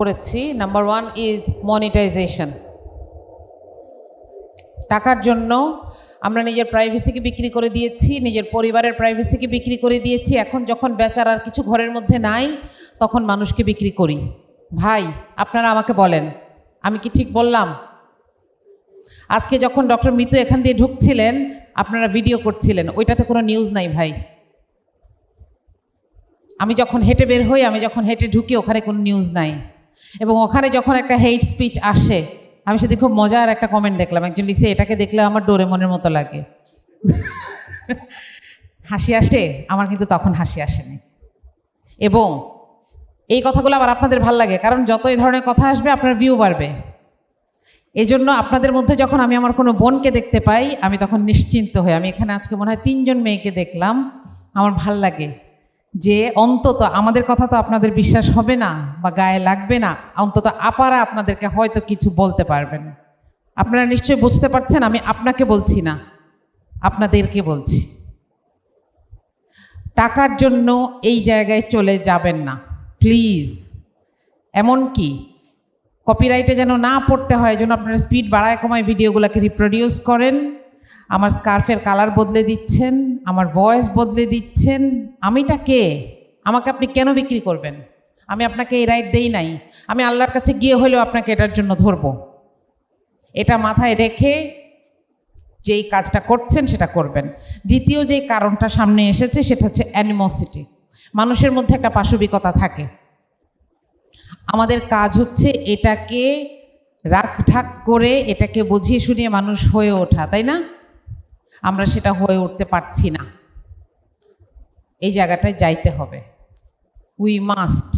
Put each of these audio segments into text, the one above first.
করেছি। Number 1 is monetisation. টাকার জন্য আমরা নিজের প্রাইভেসিকে বিক্রি করে দিয়েছি, নিজের পরিবারের প্রাইভেসিকে বিক্রি করে দিয়েছি। এখন যখন বেচার আর কিছু ঘরের মধ্যে নাই, তখন মানুষকে বিক্রি করি। ভাই, আপনারা আমাকে বলেন, আমি কি ঠিক বললাম? আজকে যখন ডক্টর মিতু এখান দিয়ে ঢুকছিলেন, আপনারা ভিডিও করছিলেন, ওইটাতে কোনো নিউজ নাই ভাই। আমি যখন হেঁটে বের হই, আমি যখন হেঁটে ঢুকি, ওখানে কোনো নিউজ নাই। এবং ওখানে যখন একটা হেইট স্পিচ আসে, আমি সেদিন খুব মজার একটা কমেন্ট দেখলাম, একজন লিখছে, এটাকে দেখলে আমার ডোরেমনের মতো লাগে। হাসি আসে, আমার কিন্তু তখন হাসি আসেনি। এবং এই কথাগুলো আবার আপনাদের ভাল লাগে, কারণ যত এই ধরনের কথা আসবে আপনার ভিউ বাড়বে। এই জন্য আপনাদের মধ্যে যখন আমি আমার কোনো বোনকে দেখতে পাই, আমি তখন নিশ্চিন্ত হই। আমি এখানে আজকে মনে হয় 3 জন মেয়েকে দেখলাম, আমার ভাল লাগে যে অন্তত আমাদের কথা তো আপনাদের বিশ্বাস হবে না বা গায়ে লাগবে না, অন্তত আপারা আপনাদেরকে হয়তো কিছু বলতে পারবেন। আপনারা নিশ্চয়ই বুঝতে পারছেন, আমি আপনাকে বলছি না, আপনাদেরকে বলছি। টাকার জন্য এই জায়গায় চলে যাবেন না প্লিজ। এমনকি কপিরাইটে যেন না পড়তে হয়, যেন আপনারা স্পিড বাড়ায় কমায় ভিডিওগুলোকে রিপ্রোডিউস করেন। আমার স্কার্ফের কালার বদলে দিচ্ছেন, আমার ভয়েস বদলে দিচ্ছেন। আমিটা কে? আমাকে আপনি কেন বিক্রি করবেন? আমি আপনাকে এই রাইট দেই নাই। আমি আল্লাহর কাছে গিয়ে হলেও আপনাকে এটার জন্য ধরব। এটা মাথায় রেখে যেই কাজটা করছেন সেটা করবেন। দ্বিতীয় যেই কারণটা সামনে এসেছে সেটা হচ্ছে অ্যানিমোসিটি। মানুষের মধ্যে একটা পাশবিকতা থাকে। আমাদের কাজ হচ্ছে এটাকে রাখঢাক করে, এটাকে বুঝিয়ে শুনিয়ে মানুষ হয়ে ওঠা, তাই না? আমরা সেটা হয়ে উঠতে পারছি না। এই জায়গাটায় যাইতে হবে, উই মাস্ট।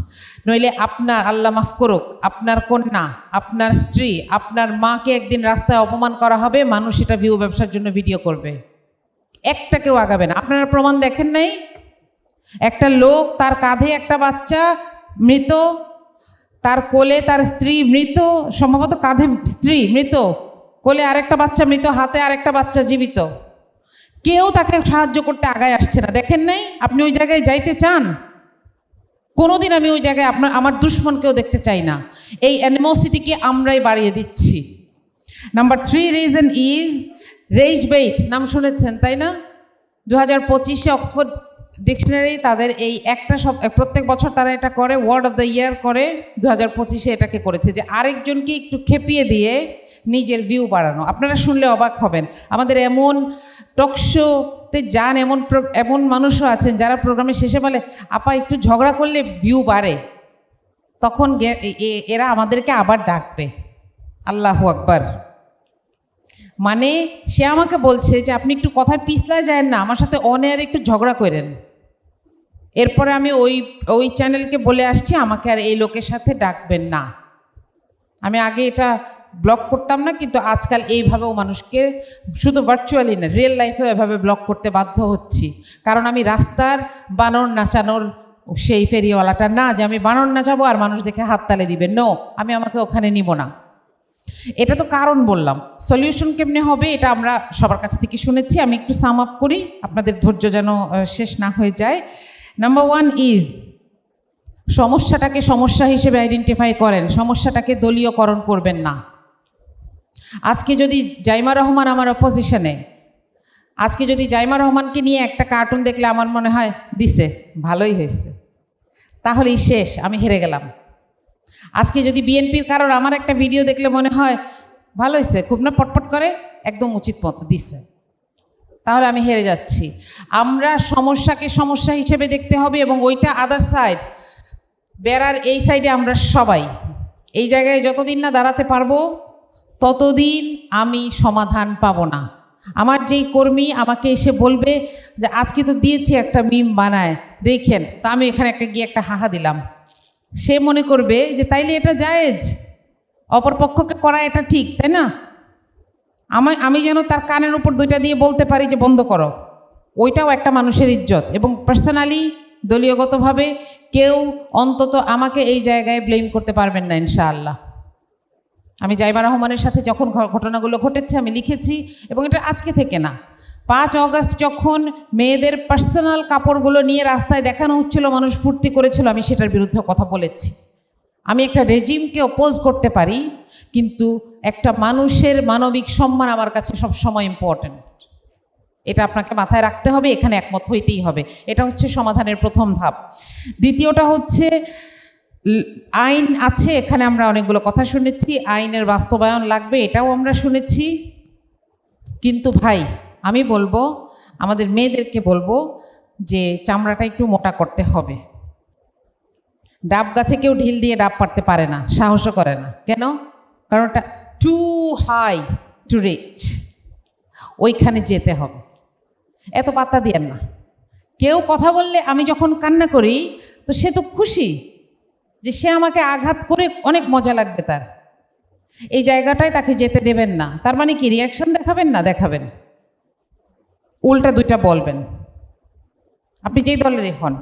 নইলে আপনার, আল্লাহ মাফ করুক, আপনার কন্যা, আপনার স্ত্রী, আপনার মাকে একদিন রাস্তায় অপমান করা হবে, মানুষ এটা ভিউ ব্যবসার জন্য ভিডিও করবে, একটা কেউ আগাবে না। আপনারা প্রমাণ দেখেন নাই? একটা লোক, তার কাঁধে একটা বাচ্চা মৃত, তার কোলে তার স্ত্রী মৃত, সম্ভবত কাঁধে স্ত্রী মৃত, কোলে আরেকটা বাচ্চা মৃত, হাতে আরেকটা বাচ্চা জীবিত, কেউ তাকে সাহায্য করতে আগায় আসছে না। দেখেন নাই? আপনি ওই জায়গায় যাইতে চান? কোনোদিন আমি ওই জায়গায় আমার দুশ্মনকেও দেখতে চাই না। এই অ্যানিমোসিটিকে আমরাই বাড়িয়ে দিচ্ছি। Number 3 reason is rage bait. নাম শুনেছেন তাই না? 2025-এ অক্সফোর্ড ডিকশনারি তাদের এই একটা প্রত্যেক বছর তারা এটা করে, ওয়ার্ড অফ দ্য ইয়ার করে। 2025-এ এটাকে করেছে যে আরেকজনকে একটু খেপিয়ে দিয়ে নিজের ভিউ বাড়ানো। আপনারা শুনলে অবাক হবেন, আমাদের এমন টকশোতে যান, এমন মানুষও আছেন যারা প্রোগ্রামের শেষে বলে, আপা একটু ঝগড়া করলে ভিউ বাড়ে। তখন এরা আমাদেরকে আবার ডাকবে। আল্লাহু আকবার। মানে সে আমাকে বলছে যে আপনি একটু কথায় পিছলায় যায় না, আমার সাথে অনেয়ার একটু ঝগড়া করেন। এরপরে আমি ওই চ্যানেলকে বলে আসছি, আমাকে আর এই লোকের সাথে ডাকবেন না। আমি আগে এটা ব্লক করতাম না, কিন্তু আজকাল এইভাবেও মানুষকে, শুধু ভার্চুয়ালি না, রিয়েল লাইফেও এভাবে ব্লক করতে বাধ্য হচ্ছি। কারণ আমি রাস্তার বানর নাচানোর সেই ফেরিওয়ালাটা না, যে আমি বানর নাচাবো আর মানুষ দেখে হাততালি দিবে। নো, আমি আমাকে ওখানে নিব না। এটা তো কারণ বললাম। সলিউশন কেমনে হবে এটা আমরা সবার কাছ থেকে শুনেছি। আমি একটু সাম আপ করি, আপনাদের ধৈর্য যেন শেষ না হয়ে যায়। নাম্বার 1 ইজ সমস্যাটাকে সমস্যা হিসেবে আইডেন্টিফাই করেন, সমস্যাটাকে দলীয়করণ করবেন না। আজকে যদি জাইমা রহমান আমার অপোজিশনে, আজকে যদি জাইমা রহমানকে নিয়ে একটা কার্টুন দেখলে আমার মনে হয় দিছে ভালোই হয়েছে, তাহলেই শেষ, আমি হেরে গেলাম। আজকে যদি বিএনপির কারোর আমার একটা ভিডিও দেখলে মনে হয় ভালো হয়েছে, খুব না পটপট করে, একদম উচিত মতো দিছে, তাহলে আমি হেরে যাচ্ছি। আমরা সমস্যাকে সমস্যা হিসেবে দেখতে হবে, এবং ওইটা আদার সাইড, বেড়ার এই সাইডে আমরা সবাই। এই জায়গায় যতদিন না দাঁড়াতে পারবো ততদিন আমি সমাধান পাবো না। আমার যেই কর্মী আমাকে এসে বলবে যে আজকে তো দিয়েছি একটা মিম বানায় দেখেন, তো আমি এখানে গিয়ে একটা হাহা দিলাম, সে মনে করবে যে তাইলে এটা জায়েজ, অপরপক্ষকে করা এটা ঠিক, তাই না? আমি যেন তার কানের উপর 2টা দিয়ে বলতে পারি যে বন্ধ করো, ওইটাও একটা মানুষের ইজ্জত। এবং পার্সোনালি, দলীয়গতভাবে কেউ অন্তত আমাকে এই জায়গায় ব্লেম করতে পারবেন না ইনশাআল্লাহ। আমি জাইমা রহমানের সাথে যখন ঘটনাগুলো ঘটেছে আমি লিখেছি, এবং এটা আজকে থেকে না, 5 অগস্ট যখন মেয়েদের পার্সোনাল কাপড়গুলো নিয়ে রাস্তায় দেখানো হচ্ছিল, মানুষ ফুর্তি করেছিল, আমি সেটার বিরুদ্ধে কথা বলেছি। আমি একটা রেজিমকে অপোজ করতে পারি, কিন্তু একটা মানুষের মানবিক সম্মান আমার কাছে সবসময় ইম্পর্ট্যান্ট। এটা আপনাকে মাথায় রাখতে হবে, এখানে একমত হইতেই হবে। এটা হচ্ছে সমাধানের প্রথম ধাপ। দ্বিতীয়টা হচ্ছে আইন আছে, এখানে আমরা অনেকগুলো কথা শুনেছি, আইনের বাস্তবায়ন লাগবে, এটাও আমরা শুনেছি। কিন্তু ভাই আমি বলবো, আমাদের মেয়েদেরকে বলবো যে চামড়াটা একটু মোটা করতে হবে। ডাব গাছে কেউ ঢিল দিয়ে ডাব পারতে পারে না, সাহসও করে না। কেন? কারণ ওটা টু হাই টু রিচ, ওইখানে যেতে হবে। এত পাত্তা দিয়েন না। কেউ কথা বললে আমি যখন কান্না করি তো সে তো খুশি যে সে আমাকে আঘাত করে, অনেক মজা লাগবে তার। এই জায়গাটায় তাকে যেতে দেবেন না। তার মানে কি রিয়াকশন দেখাবেন না? দেখাবেন, উল্টা দুইটা বলবেন, আপনি যেই দলেরই হন।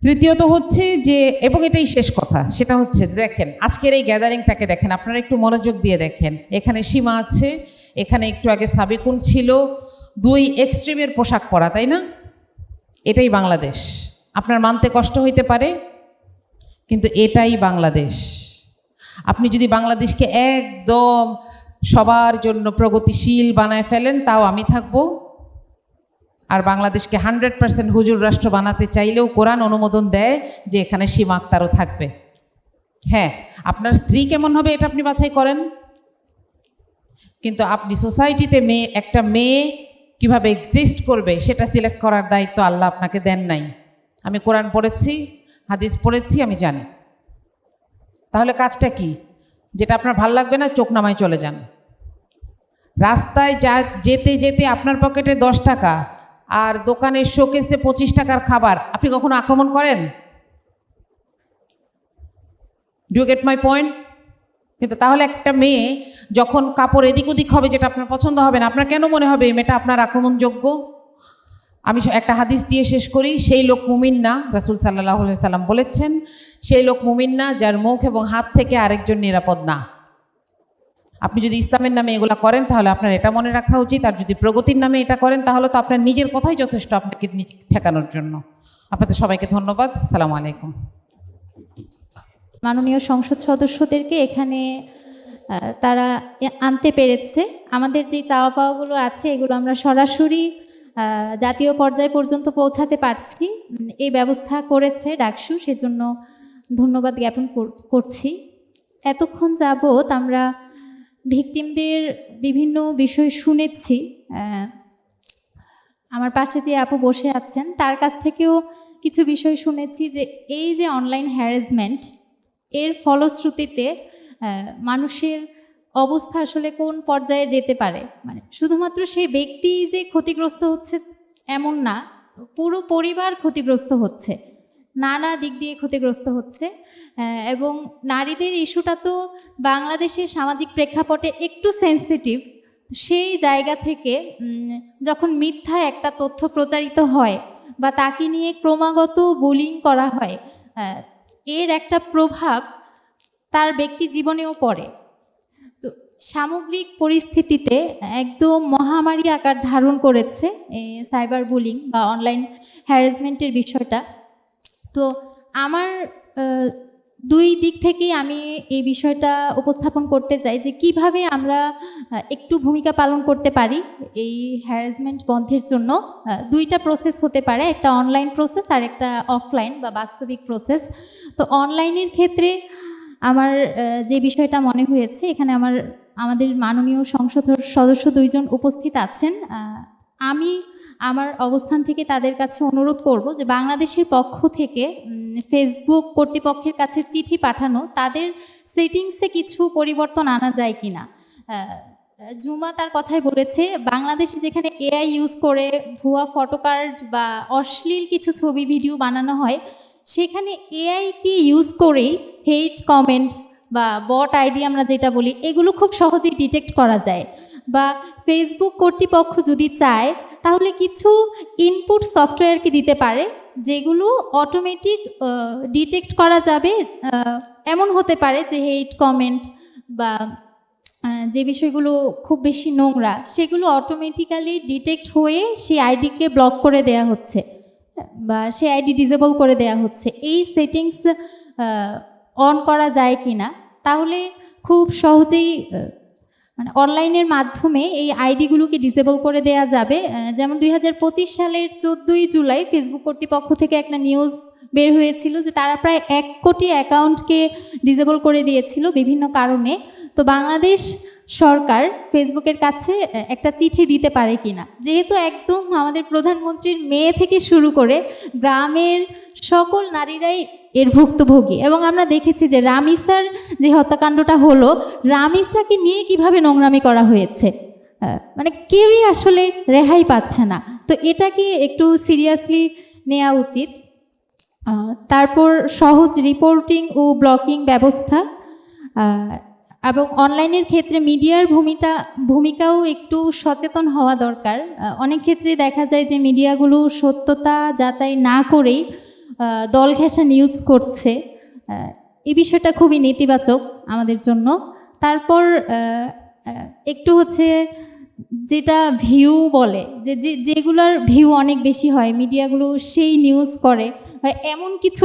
তৃতীয়ত হচ্ছে যে, এবং এটাই শেষ কথা, সেটা হচ্ছে দেখেন আজকের এই গ্যাদারিংটাকে দেখেন, আপনারা একটু মনোযোগ দিয়ে দেখেন। এখানে সীমা আছে, এখানে একটু আগে সাবিকুন ছিল, দুই এক্সট্রিমের পোশাক পরা, তাই না? এটাই বাংলাদেশ। আপনার মানতে কষ্ট হইতে পারে, কিন্তু এটাই বাংলাদেশ। আপনি যদি বাংলাদেশকে একদম সবার জন্য প্রগতিশীল বানায় ফেলেন, তাও আমি থাকবো। আর বাংলাদেশকে 100% হুজুর রাষ্ট্র বানাতে চাইলেও কোরআন অনুমোদন দেয় যে এখানে সীমা আক্তারও থাকবে। হ্যাঁ, আপনার স্ত্রী কেমন হবে এটা আপনি বাছাই করেন, কিন্তু আপনি সোসাইটিতে একটা মেয়ে কিভাবে এক্সিস্ট করবে সেটা সিলেক্ট করার দায়িত্ব আল্লাহ আপনাকে দেন নাই। আমি কোরআন পড়েছি, হাদিস পড়েছি, আমি জানি। তাহলে কাজটা কি? যেটা আপনার ভাল লাগবে না, চোখ নামায় চলে যান। রাস্তায় যেতে যেতে আপনার পকেটে 10 টাকা আর দোকানের শোকেসে 25 টাকার খাবার, আপনি কখনো আক্রমণ করেন? Do you get my point? কিন্তু তাহলে একটা মেয়ে যখন কাপড় এদিক ওদিক হবে, যেটা আপনার পছন্দ হবে না, আপনার কেন মনে হবে এই মেয়েটা আপনার আক্রমণযোগ্য? আমি একটা হাদিস দিয়ে শেষ করি। সেই লোক মুমিন না, রাসূল সাল্লাল্লাহু আলাইহি সাল্লাম বলেছেন, সেই লোক মুমিন না যার মুখ এবং হাত থেকে আরেকজন নিরাপদ না। আপনি যদি ইসলামের নামে এগুলা করেন তাহলে আপনার এটা মনে রাখা উচিত, আর যদি প্রগতির নামে এটা করেন তাহলে তো আপনার নিজের কথাই যথেষ্ট আপনাকে নিজে ঠেকানোর জন্য। আপনাদের সবাইকে ধন্যবাদ। আসসালামু আলাইকুম। মাননীয় সংসদ সদস্যদেরকে এখানে তারা আনতে পেরেছে। আমাদের যে চাওয়া পাওয়াগুলো আছে এগুলো আমরা সরাসরি জাতীয় পর্যায় পর্যন্ত পৌঁছাতে পারছি, এই ব্যবস্থা করেছে ডাকসু, সেজন্য ধন্যবাদ জ্ঞাপন করছি। এতক্ষণ যাবৎ আমরা ভিকটিমদের বিভিন্ন বিষয় শুনেছি। আমার পাশে যে আপু বসে আছেন তার কাছ থেকেও কিছু বিষয় শুনেছি, যে এই যে অনলাইন হ্যারাসমেন্ট, এর ফলশ্রুতিতে মানুষের অবস্থা আসলে কোন পর্যায়ে যেতে পারে। মানে শুধুমাত্র সেই ব্যক্তি যে ক্ষতিগ্রস্ত হচ্ছে এমন না, পুরো পরিবার ক্ষতিগ্রস্ত হচ্ছে, নানা দিক দিয়ে ক্ষতিগ্রস্ত হচ্ছে। এবং নারীদের ইস্যুটা তো বাংলাদেশের সামাজিক প্রেক্ষাপটে একটু সেন্সিটিভ। সেই জায়গা থেকে যখন মিথ্যা একটা তথ্য প্রচারিত হয় বা তাকে নিয়ে ক্রমাগত বুলিং করা হয়, এর একটা প্রভাব তার ব্যক্তি জীবনেও পড়ে। তো সামগ্রিক পরিস্থিতিতে একদম মহামারী আকার ধারণ করেছে সাইবার বুলিং বা অনলাইন হ্যারাসমেন্টের বিষয়টা। তো আমার দুই দিক থেকেই আমি এই বিষয়টা উপস্থাপন করতে চাই, যে কিভাবে আমরা একটু ভূমিকা পালন করতে পারি এই হ্যারাসমেন্ট বন্ধের জন্য। দুইটা প্রসেস হতে পারে, একটা অনলাইন প্রসেস আর একটা অফলাইন বা বাস্তবিক প্রসেস। তো অনলাইনের ক্ষেত্রে আমার যে বিষয়টা মনে হয়েছে, এখানে আমাদের মাননীয় সংসদ সদস্য দুইজন উপস্থিত আছেন। আমি আমার অবস্থান থেকে তাদের কাছে অনুরোধ করব যে বাংলাদেশের পক্ষ থেকে ফেসবুক কর্তৃপক্ষের কাছে চিঠি পাঠানো, তাদের সেটিংসে কিছু পরিবর্তন আনা যায় কিনা। জুমা তার কথায় বলেছে, বাংলাদেশে যেখানে এআই ইউজ করে ভুয়া ফটোকার্ড বা অশ্লীল কিছু ছবি ভিডিও বানানো হয়, সেখানে এআইকে ইউজ করেই হেট কমেন্ট বা বট আইডি আমরা যেটা বলি, এগুলো খুব সহজেই ডিটেক্ট করা যায়। বা ফেসবুক কর্তৃপক্ষ যদি চায় তাহলে কিছু ইনপুট সফটওয়্যারকে দিতে পারে, যেগুলো অটোমেটিক ডিটেক্ট করা যাবে। এমন হতে পারে যে হেট কমেন্ট বা যে বিষয়গুলো খুব বেশি নোংরা, সেগুলো অটোমেটিক্যালি ডিটেক্ট হয়ে সেই আইডিকে ব্লক করে দেয়া হচ্ছে বা সেই আইডি ডিসেবল করে দেয়া হচ্ছে। এই সেটিংস অন করা যায় কি না, তাহলে খুব সহজেই মানে অনলাইনের মাধ্যমে এই আইডিগুলোকে ডিসেবল করে দেয়া যাবে। যেমন 2025 সালের 14ই জুলাই ফেসবুক কর্তৃপক্ষ থেকে একটা নিউজ বের হয়েছিল যে তারা প্রায় 1 কোটি অ্যাকাউন্টকে ডিসেবল করে দিয়েছিল বিভিন্ন কারণে। তো বাংলাদেশ সরকার ফেসবুকের কাছে একটা চিঠি দিতে পারে কিনা, যেহেতু একদম আমাদের প্রধানমন্ত্রীর মেয়ে থেকে শুরু করে গ্রামের সকল নারীরাই এর ভুক্তভোগী, এবং আমরা দেখেছি যে রামিসার যে হত্যাকাণ্ডটা হলো, রামিসাকে নিয়ে কিভাবে নোংরামি করা হয়েছে, মানে কেউই আসলে রেহাই পাচ্ছে না। তো এটাকে একটু সিরিয়াসলি নেওয়া উচিত। তারপর সহজ রিপোর্টিং ও ব্লকিং ব্যবস্থা, এবং অনলাইনের ক্ষেত্রে মিডিয়ার ভূমিকাও একটু সচেতন হওয়া দরকার। অনেক ক্ষেত্রে দেখা যায় যে মিডিয়াগুলো সত্যতা যাচাই না করেই দল ঘেঁষা নিউজ করছে, এই বিষয়টা খুবই নেতিবাচক আমাদের জন্য। তারপর একটু হচ্ছে যেটা ভিউ বলে, যেগুলোর ভিউ অনেক বেশি হয় মিডিয়াগুলো সেই নিউজ করে, এমন কিছু